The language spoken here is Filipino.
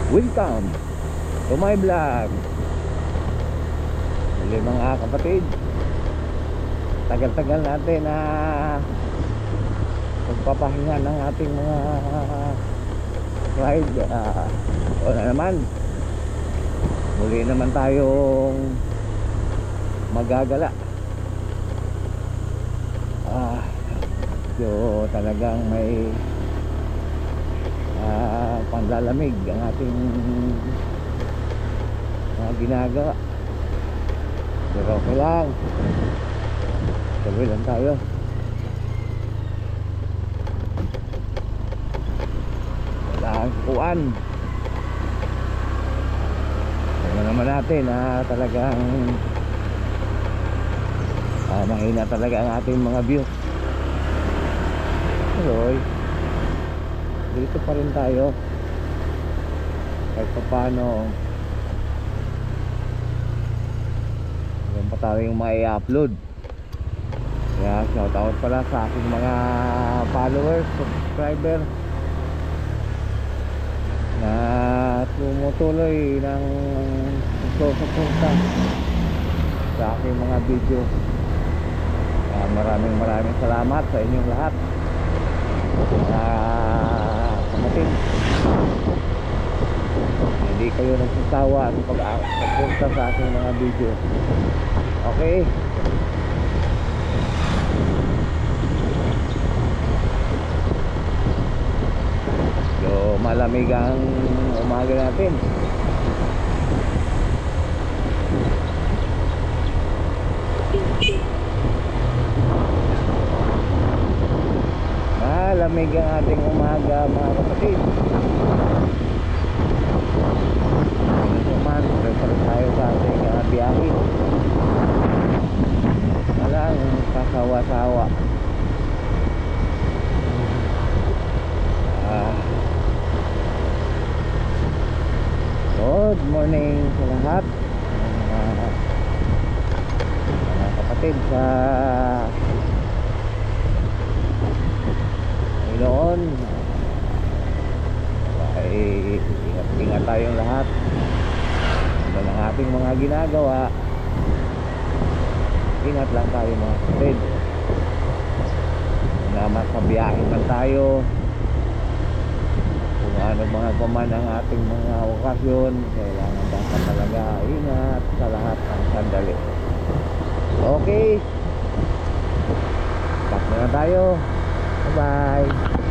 Welcome to my vlog. Muli mga kapatid, tagal-tagal natin na pagpapahinga ng ating mga ride. O na naman, muli naman tayong magagala. So talagang may panlalamig ang ating mga ginagawa, pero okay lang, tuloy lang tayo. Wala kang kukuan. Ano naman natin talagang mahina talaga ang ating mga view, pero dito pa rin tayo kahit pa paano. Meron pa tayong mai-upload, kaya shout out pala sa aking mga followers, subscriber na tumutuloy ng susuporta sa aking mga video. Maraming salamat sa inyong lahat, kapatid. Hindi kayo nagsasawa sa pag-suporta sa aking mga video. Okay, so malamig ang umaga natin. Malamig ang ating umaga mga kapatid. Prepare tayo sa ating biyahe. Walang kasawa-sawa. Good morning sa lahat, mga kapatid sa Panginoon. Ay ingat tayong lahat sa ng ating mga ginagawa. Ingat lang tayo mga kapatid. Na makabiyahe man tayo, kung ano mga kuman ang ating mga okasyon, kailangan dapat talaga ingat sa lahat ng sandali. Okay, stop na tayo. Bye bye.